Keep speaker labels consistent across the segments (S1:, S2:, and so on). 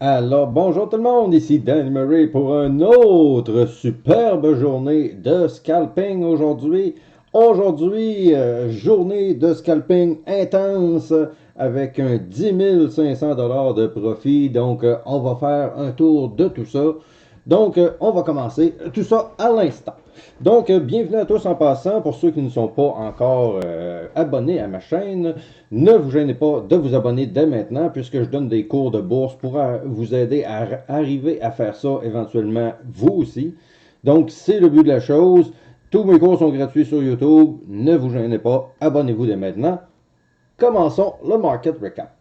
S1: Alors, bonjour tout le monde, ici Dan Murray pour une autre superbe journée de scalping aujourd'hui. Aujourd'hui, journée de scalping intense avec un 10 500 de profit. Donc, on va faire un tour de tout ça. Donc, on va commencer tout ça à l'instant. Donc, bienvenue à tous en passant. Pour ceux qui ne sont pas encore abonnés à ma chaîne, ne vous gênez pas de vous abonner dès maintenant puisque je donne des cours de bourse pour vous aider à arriver à faire ça éventuellement vous aussi. Donc, c'est le but de la chose. Tous mes cours sont gratuits sur YouTube. Ne vous gênez pas. Abonnez-vous dès maintenant. Commençons le market recap.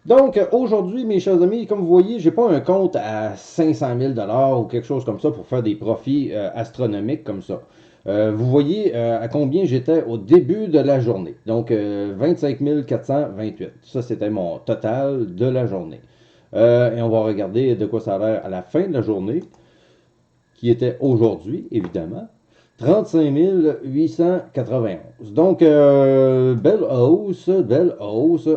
S1: Donc, aujourd'hui, mes chers amis, comme vous voyez, j'ai pas un compte à 500 000 ou quelque chose comme ça pour faire des profits astronomiques comme ça. Vous voyez à combien j'étais au début de la journée. Donc, 25 428. Ça, c'était mon total de la journée. Et on va regarder de quoi ça a l'air à la fin de la journée, qui était aujourd'hui, évidemment. 35 891. Donc, belle hausse,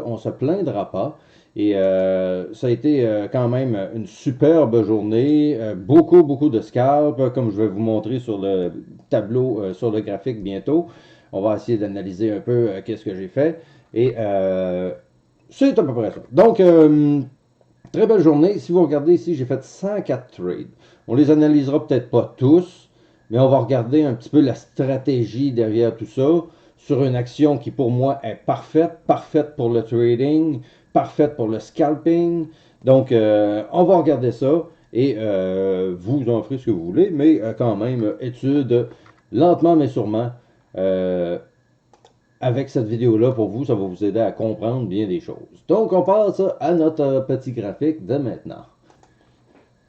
S1: on se plaindra pas. Et ça a été quand même une superbe journée, beaucoup de scalps, comme je vais vous montrer sur le tableau, sur le graphique bientôt. On va essayer d'analyser un peu qu'est-ce que j'ai fait. Et c'est à peu près ça. Donc, très belle journée. Si vous regardez ici, j'ai fait 104 trades. On les analysera peut-être pas tous, mais on va regarder un petit peu la stratégie derrière tout ça sur une action qui pour moi est parfaite pour le trading, parfaite pour le scalping. Donc, on va regarder ça et vous en ferez ce que vous voulez, mais quand même, étude lentement mais sûrement. Euh, Avec cette vidéo-là, pour vous, ça va vous aider à comprendre bien des choses. Donc, on passe à notre petit graphique de maintenant.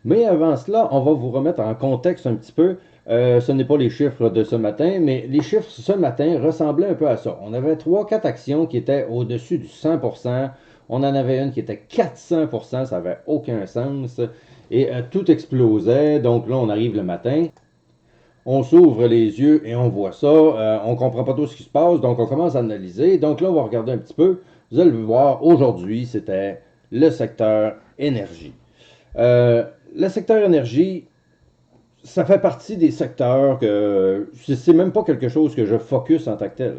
S1: Mais avant cela, on va vous remettre en contexte un petit peu. Ce n'est pas les chiffres de ce matin, mais les chiffres ce matin ressemblaient un peu à ça. On avait 3-4 actions qui étaient au-dessus du 100%. On en avait une qui était 400%, ça n'avait aucun sens. Et tout explosait. Donc là, on arrive le matin. On s'ouvre les yeux et on voit ça. On ne comprend pas tout ce qui se passe, donc on commence à analyser. Donc là, on va regarder un petit peu. Vous allez le voir, aujourd'hui, c'était le secteur énergie. Euh, le secteur énergie, ça fait partie des secteurs que c'est même pas quelque chose que je focus en tant que tel.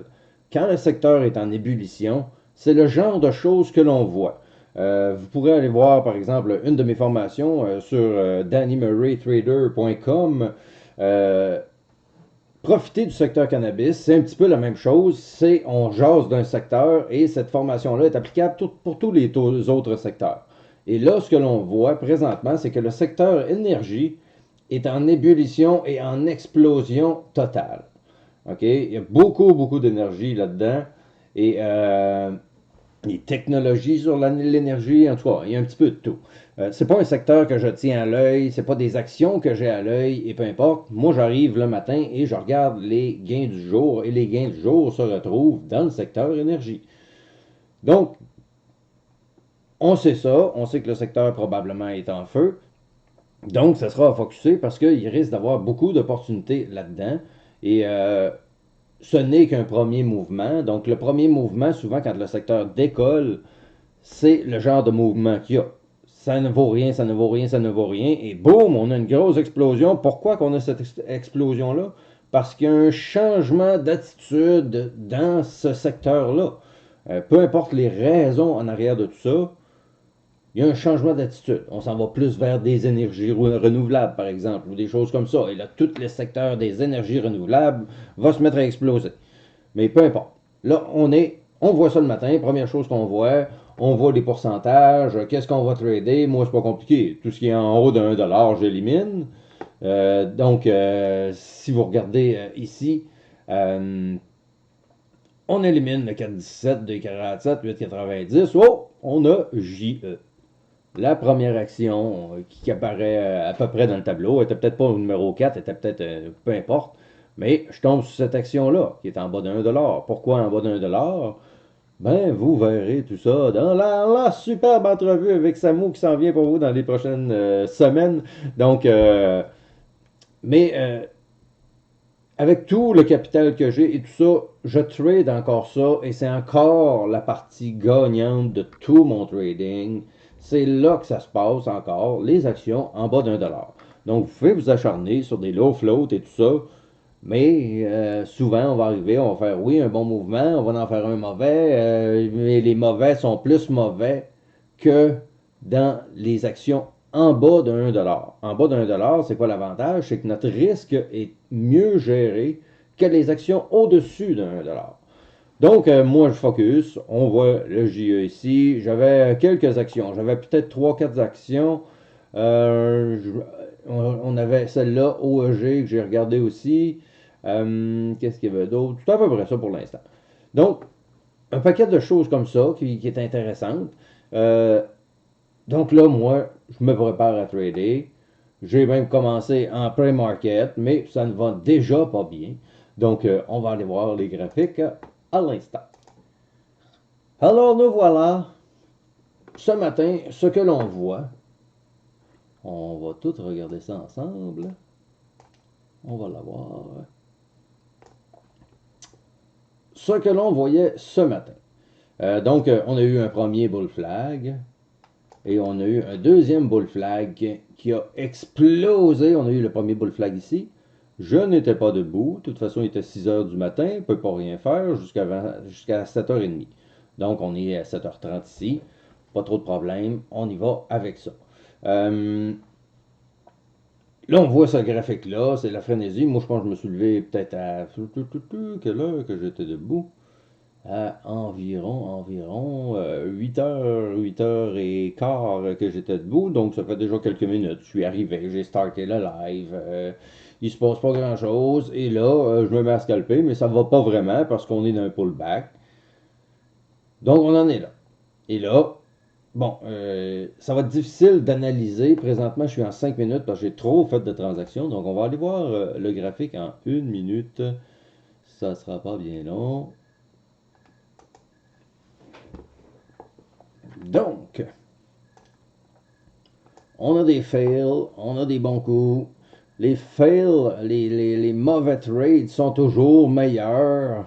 S1: Quand le secteur est en ébullition, c'est le genre de choses que l'on voit. Vous pourrez aller voir, par exemple, une de mes formations sur dannymurraytrader.com. Euh, Profiter du secteur cannabis, c'est un petit peu la même chose. C'est on jase d'un secteur et cette formation-là est applicable pour tous les autres secteurs. Et là, ce que l'on voit présentement, c'est que le secteur énergie est en ébullition et en explosion totale. OK? Il y a beaucoup d'énergie là-dedans. Et les technologies sur l'énergie, en tout cas, il y a un petit peu de tout. C'est pas un secteur que je tiens à l'œil, c'est pas des actions que j'ai à l'œil, et peu importe. Moi, j'arrive le matin et je regarde les gains du jour, et les gains du jour se retrouvent dans le secteur énergie. Donc, on sait ça, on sait que le secteur probablement est en feu, donc ça sera à focuser parce qu'il risque d'avoir beaucoup d'opportunités là-dedans, et ce n'est qu'un premier mouvement. Donc, le premier mouvement, souvent quand le secteur décolle, c'est le genre de mouvement qu'il y a. Ça ne vaut rien, ça ne vaut rien, ça ne vaut rien. Et boum, on a une grosse explosion. Pourquoi qu'on a cette explosion-là? Parce qu'il y a un changement d'attitude dans ce secteur-là. Peu importe les raisons en arrière de tout ça, il y a un changement d'attitude. On s'en va plus vers des énergies renouvelables, par exemple, ou des choses comme ça. Et là, tout le secteur des énergies renouvelables va se mettre à exploser. Mais peu importe. Là, on voit ça le matin. Première chose qu'on voit, on voit les pourcentages. Qu'est-ce qu'on va trader? Moi, c'est pas compliqué. Tout ce qui est en haut de 1 $, j'élimine. Donc, si vous regardez ici, euh, on élimine le 4,17, 2,47, 8,90. Oh, on a JE. La première action qui apparaît à peu près dans le tableau, était peut-être pas au numéro 4, était peut-être peu importe, mais je tombe sur cette action-là qui est en bas d'1 $. Pourquoi en bas d'1 $? Ben, vous verrez tout ça dans la superbe entrevue avec Samu qui s'en vient pour vous dans les prochaines semaines. Donc, mais avec tout le capital que j'ai et tout ça, je trade encore ça et c'est encore la partie gagnante de tout mon trading. c'est là que ça se passe encore, les actions en bas d'1 dollar. Donc, vous pouvez vous acharner sur des low float et tout ça, mais souvent, on va arriver, on va faire, oui, un bon mouvement, on va en faire un mauvais, mais les mauvais sont plus mauvais que dans les actions en bas de 1 dollar. En bas de 1 dollar, c'est quoi l'avantage? C'est que notre risque est mieux géré que les actions au-dessus de 1 dollar. Donc, moi, je focus. On voit le JE ici. J'avais quelques actions. J'avais peut-être 3-4 actions. On avait celle-là, OEG, que j'ai regardé aussi. Qu'est-ce qu'il y avait d'autre? C'est à peu près ça pour l'instant. Donc, un paquet de choses comme ça qui est intéressante. Euh, donc là, moi, je me prépare à trader. J'ai même commencé en pré-market, mais ça ne va déjà pas bien. Donc, on va aller voir les graphiques à l'instant. Alors, nous voilà. Ce matin, ce que l'on voit, on va tout regarder ça ensemble. On va l'avoir. Ce que l'on voyait ce matin. Donc, on a eu un premier bull flag. Et on a eu un deuxième bull flag qui a explosé. On a eu le premier bull flag ici. Je n'étais pas debout. De toute façon, il était 6 heures du matin. On ne peut pas rien faire jusqu'à 7h30. Donc, on est à 7h30 ici. Pas trop de problème. On y va avec ça. Là, on voit ce graphique-là. C'est la frénésie. Moi, je pense que je me suis levé peut-être à quelle heure que j'étais debout? À environ 8 heures et quart que j'étais debout, donc ça fait déjà quelques minutes. Je suis arrivé, j'ai starté le live, il se passe pas grand-chose, et là, je me mets à scalper, mais ça va pas vraiment parce qu'on est dans un pullback. Donc, on en est là. Et là, bon, ça va être difficile d'analyser. Présentement, je suis en 5 minutes parce que j'ai trop fait de transactions, donc on va aller voir le graphique en 1 minute. Ça sera pas bien long. Donc, on a des fails, on a des bons coups. Les fails, les mauvais trades sont toujours meilleurs,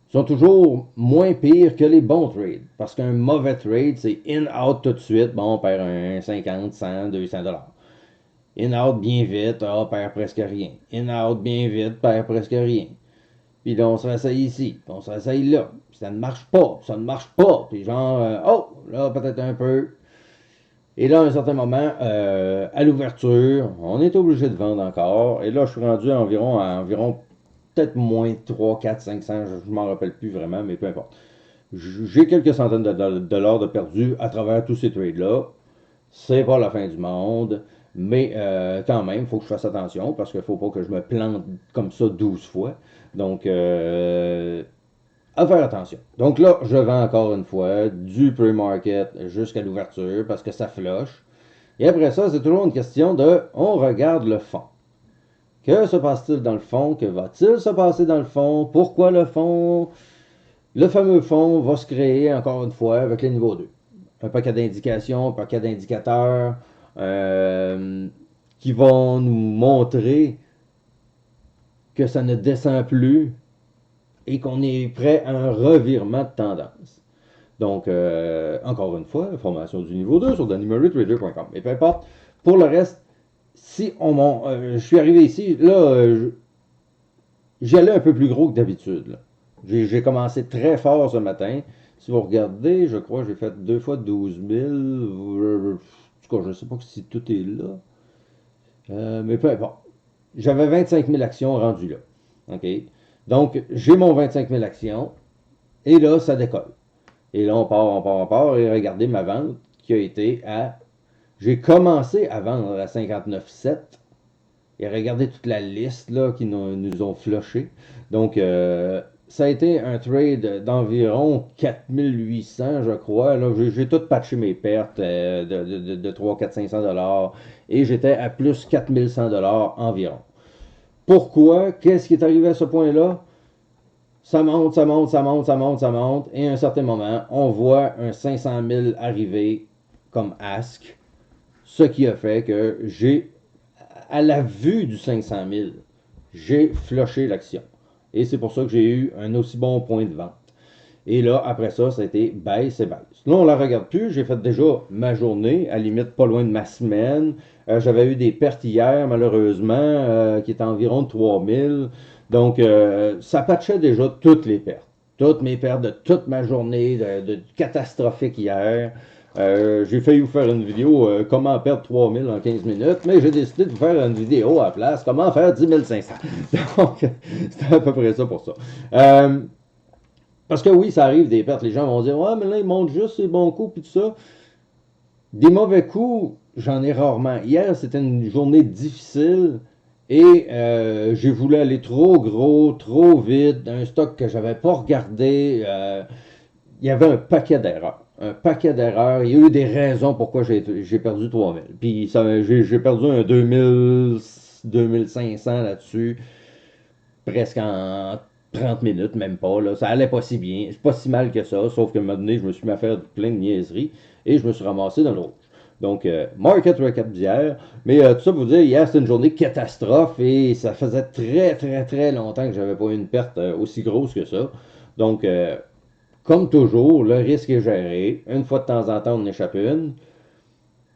S1: sont toujours moins pires que les bons trades. Parce qu'un mauvais trade, c'est in-out tout de suite. Bon, on perd un 50, 100, 200 dollars. In-out bien vite, on perd presque rien. In-out bien vite, perd presque rien. Puis là, on se réessaye ici, puis on se réessaye là. Puis ça ne marche pas, ça ne marche pas. Puis genre, oh, là, peut-être un peu. Et là, à un certain moment, à l'ouverture, on est obligé de vendre encore. Et là, je suis rendu à environ peut-être moins 3, 4, 500, je ne m'en rappelle plus vraiment, mais peu importe. J'ai quelques centaines de dollars de perdus à travers tous ces trades-là. C'est pas la fin du monde, mais quand même, il faut que je fasse attention parce qu'il ne faut pas que je me plante comme ça 12 fois. Donc, à faire attention. Donc là, je vends encore une fois du pre-market jusqu'à l'ouverture parce que ça flush. Et après ça, c'est toujours une question de on regarde le fond. Que se passe-t-il dans le fond? Que va-t-il se passer dans le fond? Pourquoi le fond? Le fameux fond va se créer encore une fois avec le niveau 2. Un paquet d'indications, un paquet d'indicateurs qui vont nous montrer que ça ne descend plus et qu'on est prêt à un revirement de tendance. Donc, encore une fois, formation du niveau 2 sur danimarytrader.com. Et peu importe, pour le reste, si on je suis arrivé ici, là, j'allais un peu plus gros que d'habitude. J'ai commencé très fort ce matin. Si vous regardez, je crois que j'ai fait 2 fois 12 000. En tout cas, je ne sais pas si tout est là. Mais peu importe. J'avais 25 000 actions rendues là. OK? Donc, j'ai mon 25 000 actions. Et là, ça décolle. Et là, on part. Et regardez ma vente qui a été à... J'ai commencé à vendre à 59,7. Et regardez toute la liste là, qui nous ont flushé. Donc, ça a été un trade d'environ 4800, je crois. Là, j'ai tout patché mes pertes de 3, 4, 500 dollars. Et j'étais à plus 4100 dollars environ. Pourquoi? Qu'est-ce qui est arrivé à ce point-là? Ça monte, ça monte, ça monte, ça monte, ça monte. Et à un certain moment, on voit un 500 000 arriver comme ask. Ce qui a fait que à la vue du 500 000, j'ai flushé l'action. Et c'est pour ça que j'ai eu un aussi bon point de vente. Et là, après ça, ça a été baisse et baisse. Là, on la regarde plus. J'ai fait déjà ma journée, à la limite pas loin de ma semaine. J'avais eu des pertes hier, malheureusement, qui étaient environ de 3000. Donc, ça patchait déjà toutes les pertes. Toutes mes pertes de toute ma journée, de catastrophique hier. J'ai failli vous faire une vidéo comment perdre 3000 en 15 minutes, mais j'ai décidé de vous faire une vidéo à la place, comment faire 10 500. Donc, c'était à peu près ça pour ça. Parce que oui, ça arrive des pertes. Les gens vont dire, ouais, mais là, ils montent juste ces bons coups, puis tout ça. Des mauvais coups, j'en ai rarement. Hier, c'était une journée difficile et j'ai voulu aller trop gros, trop vite, un stock que j'avais pas regardé. Il y avait un paquet d'erreurs. Un paquet d'erreurs. Il y a eu des raisons pourquoi j'ai perdu 3000. Puis j'ai perdu un 2000, 2500 là-dessus, presque en 30 minutes, même pas. Là. Ça allait pas si bien. C'est pas si mal que ça, sauf que un moment donné, je me suis mis à faire plein de niaiseries et je me suis ramassé dans le rouge. Donc, market recap d'hier. Mais tout ça pour vous dire, hier, c'était une journée catastrophe et ça faisait très, très, très longtemps que j'avais pas eu une perte aussi grosse que ça. Donc, comme toujours, le risque est géré. Une fois de temps en temps, on échappe une.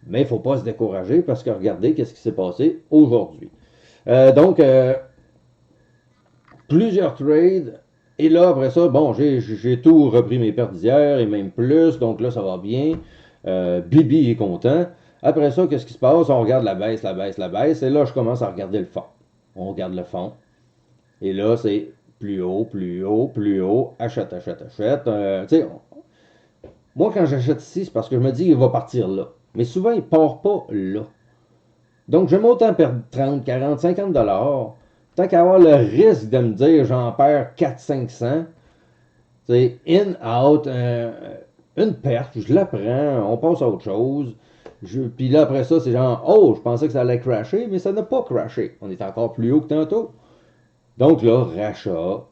S1: Mais il ne faut pas se décourager parce que regardez qu'est-ce qui s'est passé aujourd'hui. Donc, plusieurs trades. Et là, après ça, bon, j'ai tout repris mes pertes d'hier et même plus. Donc là, ça va bien. Bibi est content. Après ça, qu'est-ce qui se passe? On regarde la baisse, la baisse, la baisse. Et là, je commence à regarder le fond. On regarde le fond. Et là, c'est plus haut, plus haut, plus haut. Achète, achète, achète. Tu sais, moi, quand j'achète ici, c'est parce que je me dis qu'il va partir là. Mais souvent, il ne part pas là. Donc, j'aime autant perdre 30, 40, 50 dollars, tant qu'à avoir le risque de me dire j'en perds 4, 500. C'est in, out, une perte, je la prends, on passe à autre chose. Puis là, après ça, c'est genre, oh, je pensais que ça allait crasher, mais ça n'a pas crashé. On est encore plus haut que tantôt. Donc là, rachat.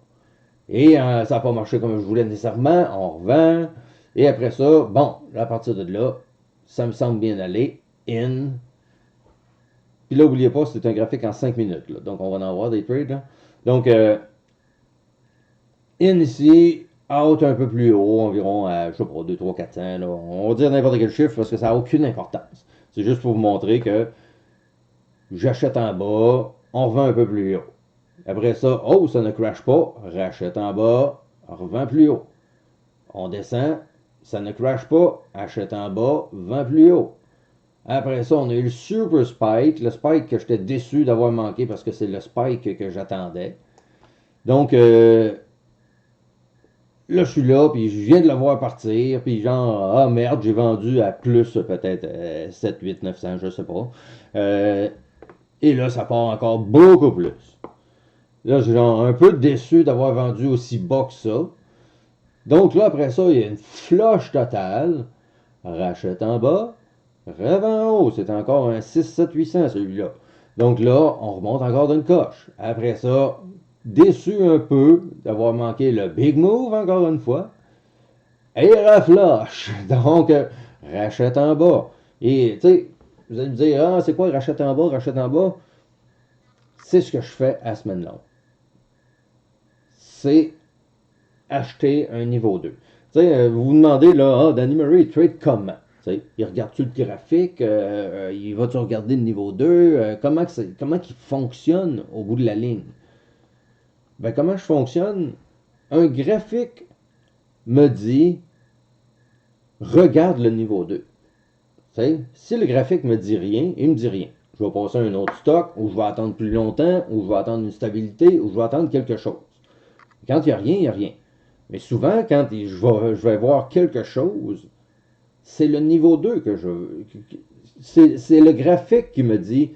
S1: Et ça n'a pas marché comme je voulais nécessairement. On revend. Et après ça, bon, à partir de là, ça me semble bien aller. In. Puis là, n'oubliez pas, c'est un graphique en 5 minutes. Là. Donc, on va en avoir des trades. Là. Donc, in ici, out un peu plus haut, environ à, je sais pas, 2, 3, 400. Là. On va dire n'importe quel chiffre parce que ça n'a aucune importance. C'est juste pour vous montrer que j'achète en bas, on revend un peu plus haut. Après ça, oh, ça ne crash pas, rachète en bas, revend plus haut. On descend, ça ne crash pas, achète en bas, vend plus haut. Après ça, on a eu le super spike, le spike que j'étais déçu d'avoir manqué parce que c'est le spike que j'attendais. Donc, là, je suis là, puis je viens de le voir partir, puis genre, ah merde, j'ai vendu à plus peut-être 7, 8, 900, je sais pas. Et là, ça part encore beaucoup plus. Là, j'ai genre un peu déçu d'avoir vendu aussi bas que ça. Donc là, après ça, il y a une flush totale. Rachète en bas, revend en haut. C'est encore un 6, 7, 800 celui-là. Donc là, on remonte encore d'une coche. Après ça, déçu un peu d'avoir manqué le big move encore une fois. Et reflush. Donc, rachète en bas. Et tu sais, vous allez me dire, ah, c'est quoi rachète en bas, rachète en bas? C'est ce que je fais à semaine longue. C'est acheter un niveau 2. Vous vous demandez, là, ah, Danny Murray, il trade comment? Il regarde-tu le graphique? Il va-tu regarder le niveau 2? Comment il fonctionne au bout de la ligne? Ben, comment je fonctionne? Un graphique me dit, regarde le niveau 2. Si le graphique me dit rien, il me dit rien. Je vais passer à un autre stock, ou je vais attendre plus longtemps, ou je vais attendre une stabilité, ou je vais attendre quelque chose. Quand il n'y a rien, il n'y a rien. Mais souvent, quand je vais voir quelque chose, c'est le niveau 2 que je veux. C'est le graphique qui me dit,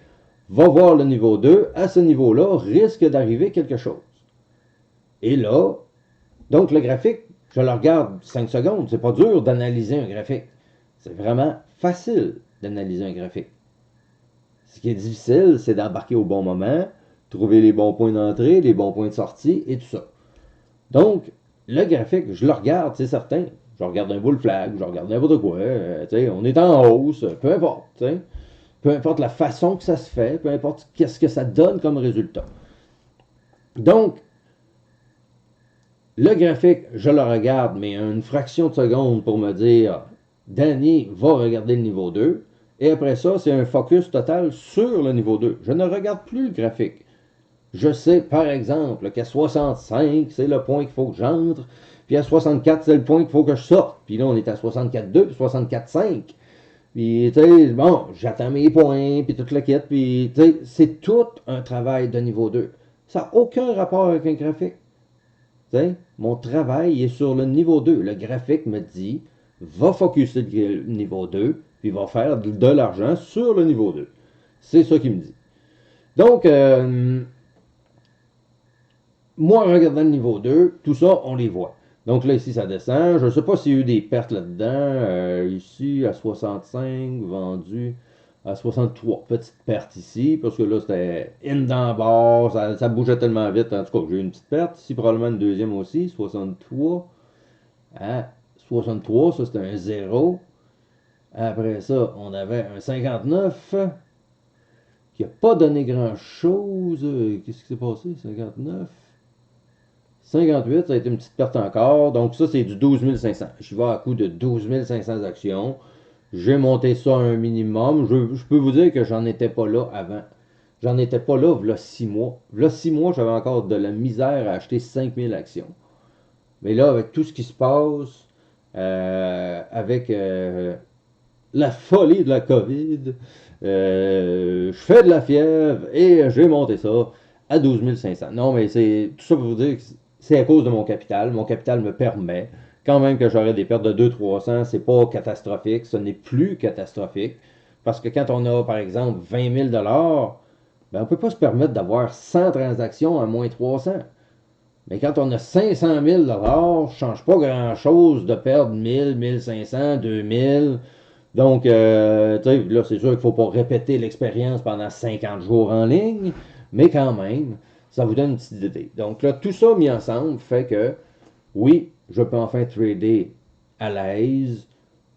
S1: va voir le niveau 2, à ce niveau-là, risque d'arriver quelque chose. Et là, donc le graphique, je le regarde 5 secondes. C'est pas dur d'analyser un graphique. C'est vraiment facile d'analyser un graphique. Ce qui est difficile, c'est d'embarquer au bon moment, trouver les bons points d'entrée, les bons points de sortie et tout ça. Donc, le graphique, je le regarde, c'est certain. Je regarde un bull flag, je regarde n'importe quoi. On est en hausse, peu importe. Peu importe la façon que ça se fait, peu importe qu'est-ce que ça donne comme résultat. Donc, Le graphique, je le regarde, mais une fraction de seconde pour me dire, Danny va regarder le niveau 2. Et après ça, c'est un focus total sur le niveau 2. Je ne regarde plus le graphique. Je sais, par exemple, qu'à 65, c'est le point qu'il faut que j'entre. Puis à 64, c'est le point qu'il faut que je sorte. Puis là, on est à 64,2 puis 64,5. Puis, tu sais, bon, j'attends mes points, puis toute la quête. Puis, tu sais, c'est tout un travail de niveau 2. Ça n'a aucun rapport avec un graphique. Tu sais, mon travail est sur le niveau 2. Le graphique me dit, va focuser le niveau 2, puis va faire de l'argent sur le niveau 2. C'est ça qu'il me dit. Donc, moi, en regardant le niveau 2, tout ça, on les voit. Donc là, ici, ça descend. Je ne sais pas s'il y a eu des pertes là-dedans. Ici, à 65, vendu à 63. Petite perte ici, parce que là, c'était in dans bas, ça bougeait tellement vite. En tout cas, j'ai eu une petite perte. Ici, probablement une deuxième aussi, 63. À 63, ça, c'était un 0. Après ça, on avait un 59 qui n'a pas donné grand-chose. Qu'est-ce qui s'est passé, 59? 58, ça a été une petite perte encore. Donc ça, c'est du 12 500. Je vais à coup de 12 500 actions. J'ai monté ça à un minimum. Je peux vous dire que j'en étais pas là avant. J'en étais pas là, v'là 6 mois. V'là 6 mois, j'avais encore de la misère à acheter 5000 actions. Mais là, avec tout ce qui se passe, avec la folie de la COVID, je fais de la fièvre et j'ai monté ça à 12 500. Non, mais c'est tout ça pour vous dire que c'est à cause de mon capital. Mon capital me permet, quand même que j'aurai des pertes de 200-300, c'est pas catastrophique, ce n'est plus catastrophique. Parce que quand on a, par exemple, 20 000 ben, on ne peut pas se permettre d'avoir 100 transactions à moins 300. Mais quand on a 500 000 ça ne change pas grand-chose de perdre 1000, 1500, 2000. Donc, là, c'est sûr qu'il ne faut pas répéter l'expérience pendant 50 jours en ligne, mais quand même, ça vous donne une petite idée. Donc là, tout ça mis ensemble fait que, oui, je peux enfin trader à l'aise,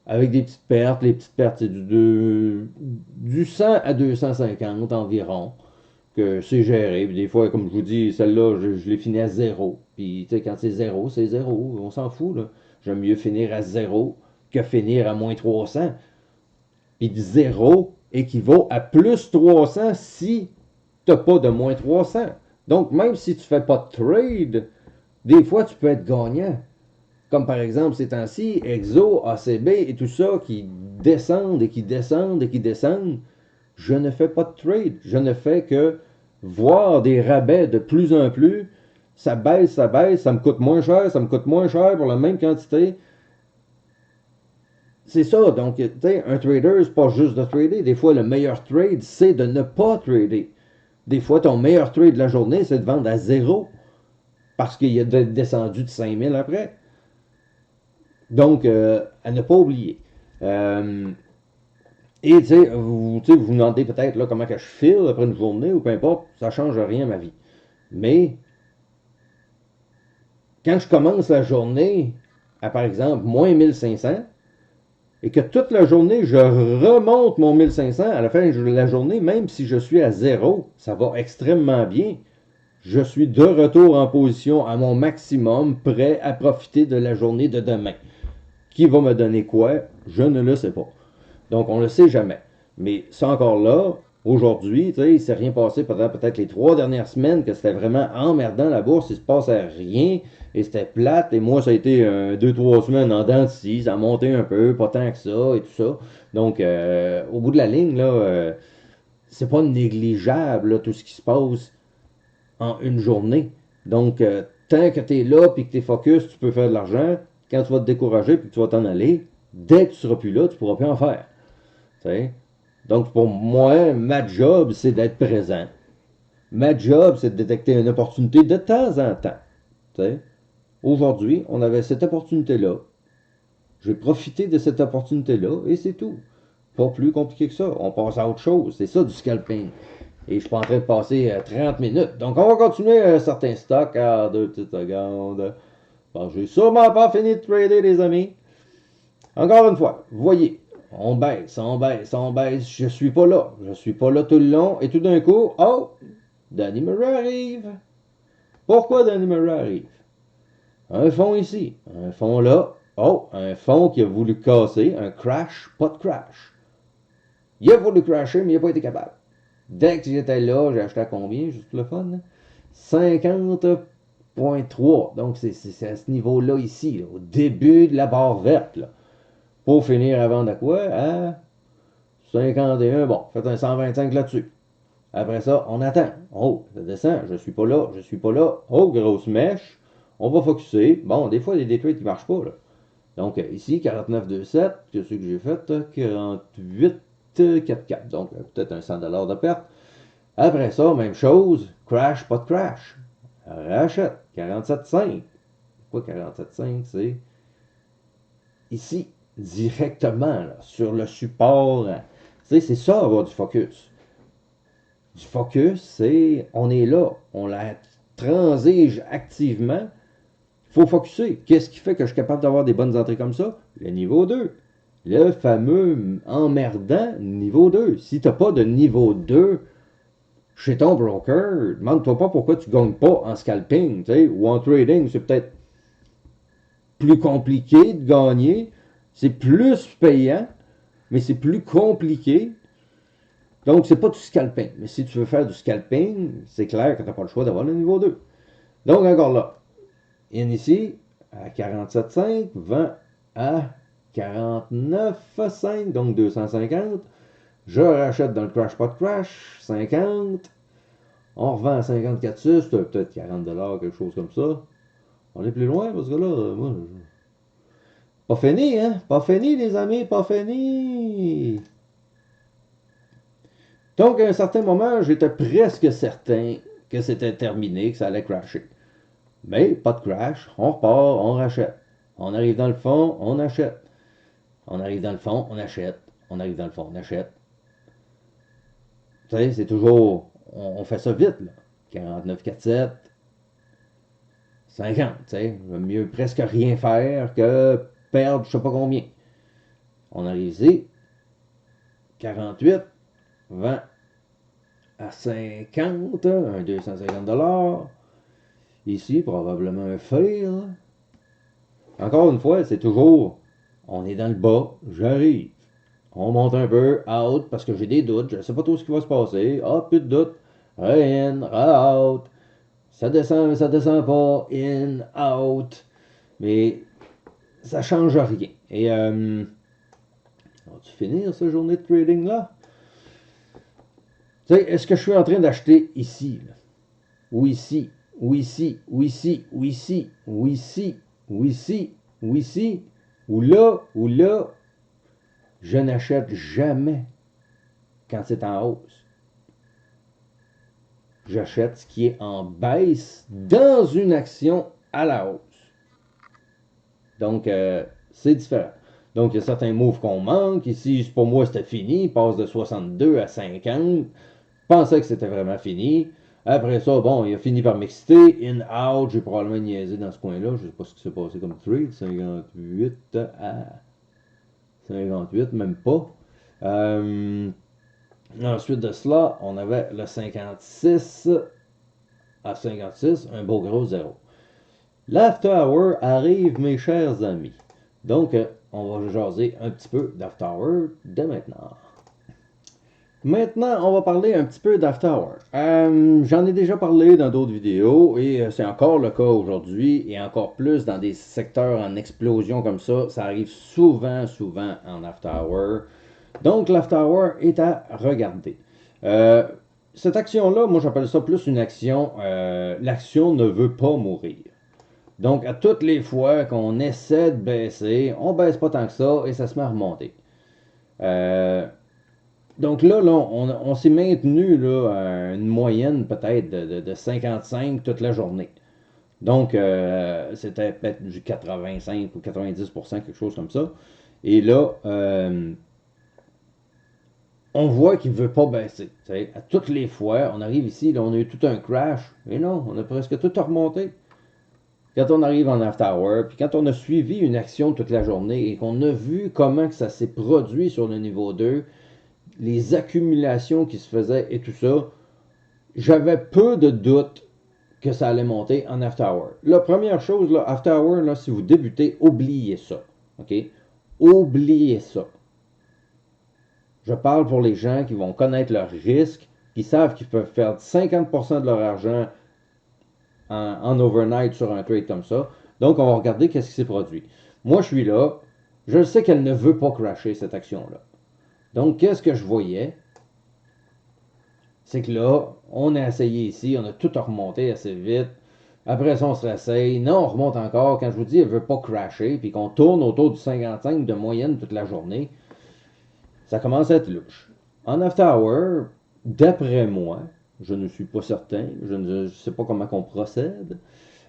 S1: avec des petites pertes. Les petites pertes, c'est du 100 à 250 environ, que c'est géré. Puis des fois, comme je vous dis, celle-là, je l'ai fini à zéro. Puis, tu sais, quand c'est zéro, on s'en fout, là. J'aime mieux finir à zéro que finir à moins 300. Puis 0 équivaut à plus 300 si tu n'as pas de moins 300. Donc, même si tu ne fais pas de trade, des fois, tu peux être gagnant. Comme par exemple ces temps-ci, Exo, ACB et tout ça qui descendent et qui descendent et qui descendent. Je ne fais pas de trade. Je ne fais que voir des rabais de plus en plus. Ça baisse, ça me coûte moins cher, ça me coûte moins cher pour la même quantité. C'est ça, donc, tu sais, un trader, c'est pas juste de trader. Des fois, le meilleur trade, c'est de ne pas trader. Des fois, ton meilleur trade de la journée, c'est de vendre à zéro. Parce qu'il a descendu de 5000 après. Donc, à ne pas oublier. Et, tu sais, vous vous demandez peut-être là comment que je file après une journée ou peu importe, ça ne change rien à ma vie. Mais, quand je commence la journée à, par exemple, moins 1500, et que toute la journée, je remonte mon 1500 à la fin de la journée, même si je suis à zéro, ça va extrêmement bien. Je suis de retour en position à mon maximum, prêt à profiter de la journée de demain. Qui va me donner quoi? Je ne le sais pas. Donc, on ne le sait jamais. Mais ça encore là, aujourd'hui, tu sais, il ne s'est rien passé pendant peut-être les 3 dernières semaines que c'était vraiment emmerdant la bourse, il ne se passait rien et c'était plate. Et moi, ça a été 2-3 semaines en dents de scie, ça a monté un peu, pas tant que ça et tout ça. Donc, au bout de la ligne, là, c'est pas négligeable là, tout ce qui se passe en une journée. Donc, tant que tu es là et que tu es focus, tu peux faire de l'argent. Quand tu vas te décourager et que tu vas t'en aller, dès que tu seras plus là, tu ne pourras plus en faire. T'sais? Donc, pour moi, ma job, c'est d'être présent. Ma job, c'est de détecter une opportunité de temps en temps. T'sais? Aujourd'hui, on avait cette opportunité-là. J'ai profité de cette opportunité-là et c'est tout. Pas plus compliqué que ça. On passe à autre chose. C'est ça du scalping. Et je suis pas en train de passer 30 minutes. Donc, on va continuer un certain stock. Ah, 2 petites secondes. Bon, j'ai sûrement pas fini de trader, les amis. Encore une fois, vous voyez, on baisse, on baisse, on baisse. Je suis pas là. Je suis pas là tout le long. Et tout d'un coup, oh, Danny Murray arrive. Pourquoi Danny Murray arrive? Un fond ici, un fond là. Oh, un fond qui a voulu casser, un crash, pas de crash. Il a voulu crasher, mais il n'a pas été capable. Dès que j'étais là, j'ai acheté à combien, juste le fun? 50,3. Donc, c'est à ce niveau-là ici, là, au début de la barre verte. Là. Pour finir à vendre à quoi? À 51. Bon, faites un 125 là-dessus. Après ça, on attend. Oh, ça descend. Je suis pas là, je suis pas là. Oh, grosse mèche. On va focuser. Bon, des fois, il y a des trades qui marchent pas, là. Donc, ici, 49,27. Qu'est-ce que j'ai fait? 48,44. Donc, peut-être un 100$ de perte. Après ça, même chose. Crash, pas de crash. Rachète. 47,5. Pourquoi 47,5? C'est ici, directement, là, sur le support. Tu sais, c'est ça, avoir du focus. Du focus, c'est on est là, on la transige activement. Il faut focuser. Qu'est-ce qui fait que je suis capable d'avoir des bonnes entrées comme ça? Le niveau 2. Le fameux emmerdant niveau 2. Si tu n'as pas de niveau 2 chez ton broker, demande-toi pas pourquoi tu ne gagnes pas en scalping, tu sais, ou en trading. C'est peut-être plus compliqué de gagner. C'est plus payant, mais c'est plus compliqué. Donc, c'est pas du scalping. Mais si tu veux faire du scalping, c'est clair que tu n'as pas le choix d'avoir le niveau 2. Donc, encore là, in ici, à 47,5, vend à 49,5, donc 250. Je rachète dans le crash, pas de crash, 50. On revend à 54,6, peut-être 40$, quelque chose comme ça. On est plus loin parce que là, moi, pas fini, hein? Pas fini, les amis, pas fini. Donc, à un certain moment, j'étais presque certain que c'était terminé, que ça allait crasher. Mais pas de crash, on repart, on rachète. On arrive dans le fond, on achète. On arrive dans le fond, on achète. On arrive dans le fond, on achète. Tu sais, c'est toujours. On fait ça vite, là. 49,47, 50, tu sais. J'aime mieux presque rien faire que perdre je sais pas combien. On arrive ici, 48, 20 à 50, un 250$. Ici, probablement un fail. Encore une fois, c'est toujours, on est dans le bas, j'arrive. On monte un peu, out, parce que j'ai des doutes, je ne sais pas tout ce qui va se passer. Ah, plus de doutes. In, out. Ça descend, mais ça descend pas. In, out. Mais ça change rien. Et, vas-tu finir cette journée de trading-là? Tu sais, est-ce que je suis en train d'acheter ici, là? Ou ici, ou ici, ou ici, ou ici, ou ici, ou ici, ou ici, ou là, ou là? Je n'achète jamais quand c'est en hausse. J'achète ce qui est en baisse dans une action à la hausse. Donc, c'est différent. Donc, il y a certains moves qu'on manque. Ici, pour moi, c'était fini. Il passe de 62 à 50. Je pensais que c'était vraiment fini. Après ça, bon, il a fini par m'exciter. In, out, j'ai probablement niaisé dans ce coin-là. Je ne sais pas ce qui s'est passé comme trade. 58 à 58, même pas. Ensuite de cela, on avait le 56 à 56, un beau gros zéro. L'after hour arrive, mes chers amis. Donc, on va jaser un petit peu d'after hour dès maintenant. Maintenant, on va parler un petit peu d'after hour. J'en ai déjà parlé dans d'autres vidéos et c'est encore le cas aujourd'hui et encore plus dans des secteurs en explosion comme ça. Ça arrive souvent en after hour. Donc, l'after hour est à regarder. Cette action-là, moi j'appelle ça plus une action. L'action ne veut pas mourir. Donc, à toutes les fois qu'on essaie de baisser, on baisse pas tant que ça et ça se met à remonter. Donc là, on s'est maintenu là, à une moyenne peut-être de 55 toute la journée. Donc, c'était peut-être du 85 ou 90%, quelque chose comme ça. Et là, on voit qu'il ne veut pas baisser. T'sais. À toutes les fois, on arrive ici, là, on a eu tout un crash. Et non, on a presque tout remonté. Quand on arrive en after hour, puis quand on a suivi une action toute la journée et qu'on a vu comment que ça s'est produit sur le niveau 2, les accumulations qui se faisaient et tout ça, j'avais peu de doutes que ça allait monter en after hour. La première chose, là, after hour, là, si vous débutez, oubliez ça. OK? Oubliez ça. Je parle pour les gens qui vont connaître leurs risques, qui savent qu'ils peuvent perdre 50% de leur argent en overnight sur un trade comme ça. Donc, on va regarder qu'est-ce qui s'est produit. Moi, je suis là. Je sais qu'elle ne veut pas crasher cette action-là. Donc, qu'est-ce que je voyais? C'est que là, on a essayé ici, on a tout remonté assez vite. Après ça, on se réessaye. Non, on remonte encore. Quand je vous dis, elle ne veut pas crasher, puis qu'on tourne autour du 55 de moyenne toute la journée, ça commence à être louche. En after hour, d'après moi, je ne suis pas certain, je ne sais pas comment on procède,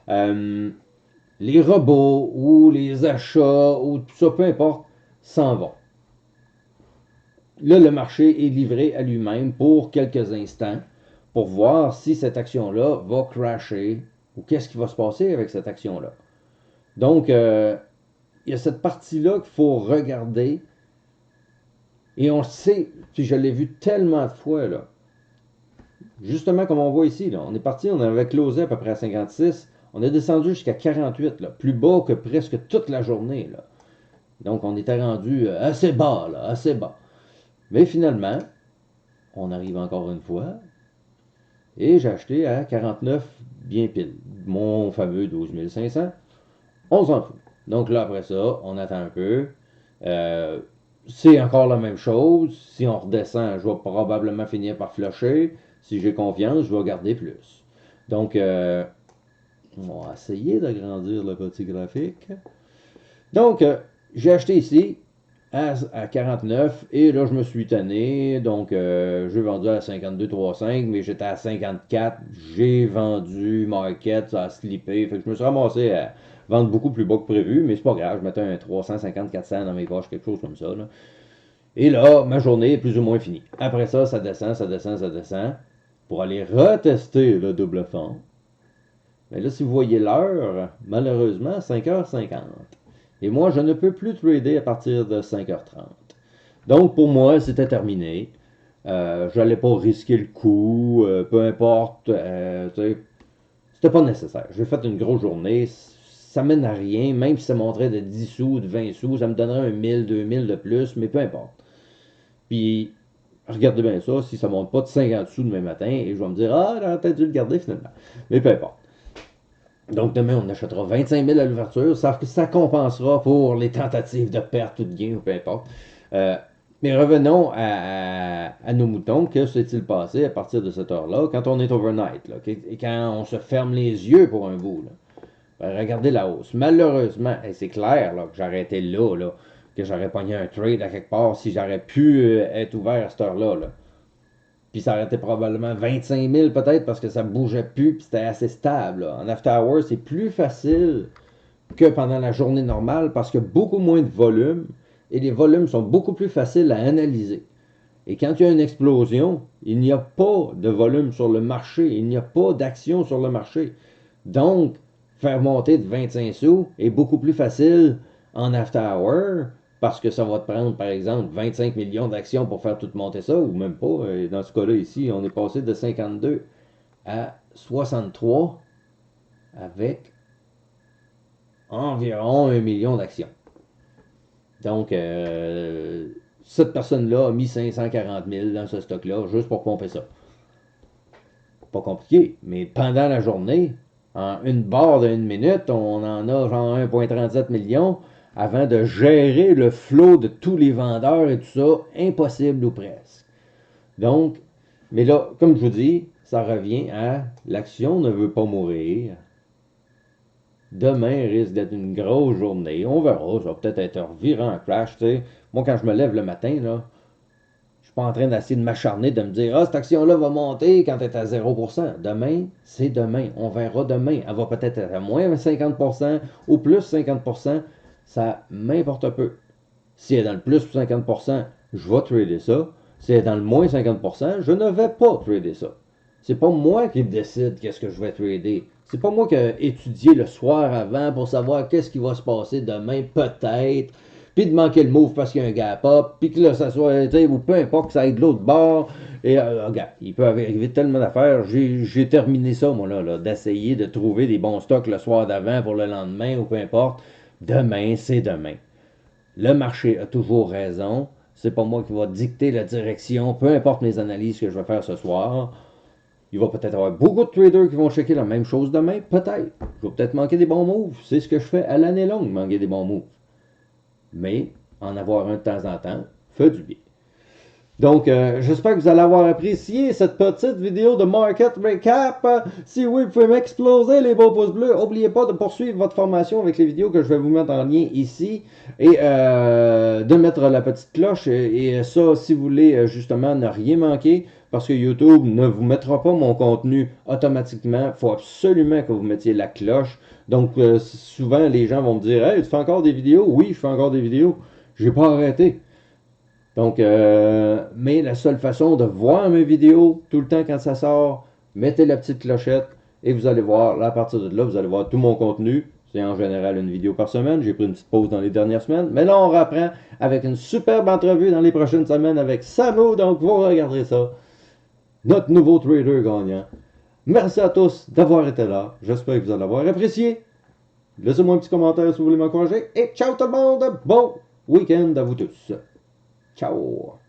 S1: les robots ou les achats ou tout ça, peu importe, s'en vont. Là, le marché est livré à lui-même pour quelques instants pour voir si cette action-là va crasher ou qu'est-ce qui va se passer avec cette action-là. Donc, il y a cette partie-là qu'il faut regarder. Et on sait, puis je l'ai vu tellement de fois, là. Justement, comme on voit ici, là, on est parti, on avait closé à peu près à 56, on est descendu jusqu'à 48, là, plus bas que presque toute la journée, là. Donc, on était rendu assez bas, là, assez bas. Mais finalement, on arrive encore une fois, et j'ai acheté à 49 bien pile, mon fameux 12 500. On s'en fout. Donc là, après ça, on attend un peu. C'est encore la même chose. Si on redescend, je vais probablement finir par flusher. Si j'ai confiance, je vais garder plus. Donc, on va essayer d'agrandir le petit graphique. Donc, j'ai acheté ici à 49 et là, je me suis tanné. Donc, j'ai vendu à 52,35, mais j'étais à 54. J'ai vendu market, ça a slippé. Fait que je me suis ramassé à vendre beaucoup plus bas que prévu, mais c'est pas grave. Je mettais un 350-400 dans mes poches, quelque chose comme ça, là. Et là, ma journée est plus ou moins finie. Après ça, ça descend, ça descend, ça descend. Pour aller retester le double fond. Mais là, si vous voyez l'heure, malheureusement, 5h50. Et moi, je ne peux plus trader à partir de 5h30. Donc, pour moi, c'était terminé. Je n'allais pas risquer le coup, peu importe. C'était pas nécessaire. J'ai fait une grosse journée. Ça mène à rien, même si ça montrait de 10 sous, de 20 sous, ça me donnerait un 1000, 2000 de plus, mais peu importe. Puis, regardez bien ça, si ça monte pas de 50 sous demain matin, et je vais me dire, ah, j'aurais peut-être dû le garder finalement. Mais peu importe. Donc demain, on achètera 25 000 à l'ouverture, sauf que ça compensera pour les tentatives de perte ou de gain, ou peu importe. Mais revenons à nos moutons. Que s'est-il passé à partir de cette heure-là, quand on est overnight, là, et quand on se ferme les yeux pour un bout? Là? Regardez la hausse. Malheureusement, et c'est clair là, que j'aurais là, que j'aurais pogné un trade à quelque part si j'aurais pu être ouvert à cette heure-là. Là. Puis ça aurait été probablement 25 000 peut-être parce que ça bougeait plus puis c'était assez stable. Là. En after hours, c'est plus facile que pendant la journée normale parce qu'il y a beaucoup moins de volume et les volumes sont beaucoup plus faciles à analyser. Et quand il y a une explosion, il n'y a pas de volume sur le marché, il n'y a pas d'action sur le marché. Donc, faire monter de 25 sous est beaucoup plus facile en after hour parce que ça va te prendre, par exemple, 25 millions d'actions pour faire tout monter ça, ou même pas. Dans ce cas-là, ici, on est passé de 52 à 63 avec environ 1 million d'actions. Donc, cette personne-là a mis 540 000 dans ce stock-là juste pour pomper ça. Pas compliqué, mais pendant la journée, en une barre d'une minute, on en a genre 1,37 million avant de gérer le flot de tous les vendeurs et tout ça, impossible ou presque. Donc, mais là, comme je vous dis, ça revient à l'action ne veut pas mourir. Demain risque d'être une grosse journée. On verra, ça va peut-être être revirant en crash. Tu sais. Moi, quand je me lève le matin, là, je suis pas en train d'essayer de m'acharner, de me dire, ah, cette action-là va monter quand elle est à 0%. Demain, c'est demain. On verra demain. Elle va peut-être être à moins 50% ou plus 50%. Ça m'importe peu. Si elle est dans le plus 50%, je vais trader ça. Si elle est dans le moins 50%, je ne vais pas trader ça. C'est pas moi qui décide qu'est-ce que je vais trader. C'est pas moi qui ai étudié le soir avant pour savoir qu'est-ce qui va se passer demain, peut-être. puis de manquer le move parce qu'il y a un gap up, puis que là, ça soit, ou peu importe que ça aille de l'autre bord. Et regarde, il peut arriver tellement d'affaires. J'ai terminé ça, moi, là d'essayer de trouver des bons stocks le soir d'avant pour le lendemain, ou peu importe. Demain, c'est demain. Le marché a toujours raison. C'est pas moi qui va dicter la direction, peu importe mes analyses que je vais faire ce soir. Il va peut-être y avoir beaucoup de traders qui vont checker la même chose demain, peut-être. Je vais peut-être manquer des bons moves. C'est ce que je fais à l'année longue, manquer des bons moves. Mais en avoir un de temps en temps fait du bien. Donc, j'espère que vous allez avoir apprécié cette petite vidéo de Market Recap. Si oui, vous pouvez m'exploser les beaux pouces bleus. N'oubliez pas de poursuivre votre formation avec les vidéos que je vais vous mettre en lien ici. Et de mettre la petite cloche. Et ça, si vous voulez justement ne rien manquer, parce que YouTube ne vous mettra pas mon contenu automatiquement. Il faut absolument que vous mettiez la cloche. Donc, souvent, les gens vont me dire « Hey, tu fais encore des vidéos? » Oui, je fais encore des vidéos. J'ai pas arrêté. Donc, mais la seule façon de voir mes vidéos tout le temps quand ça sort, mettez la petite clochette et vous allez voir, là, à partir de là, vous allez voir tout mon contenu. C'est en général une vidéo par semaine. J'ai pris une petite pause dans les dernières semaines. Mais là, on reprend avec une superbe entrevue dans les prochaines semaines avec Samo. Donc, vous regarderez ça. Notre nouveau trader gagnant. Merci à tous d'avoir été là. J'espère que vous allez avoir apprécié. Laissez-moi un petit commentaire si vous voulez m'encourager. Et ciao tout le monde. Bon week-end à vous tous. Ciao.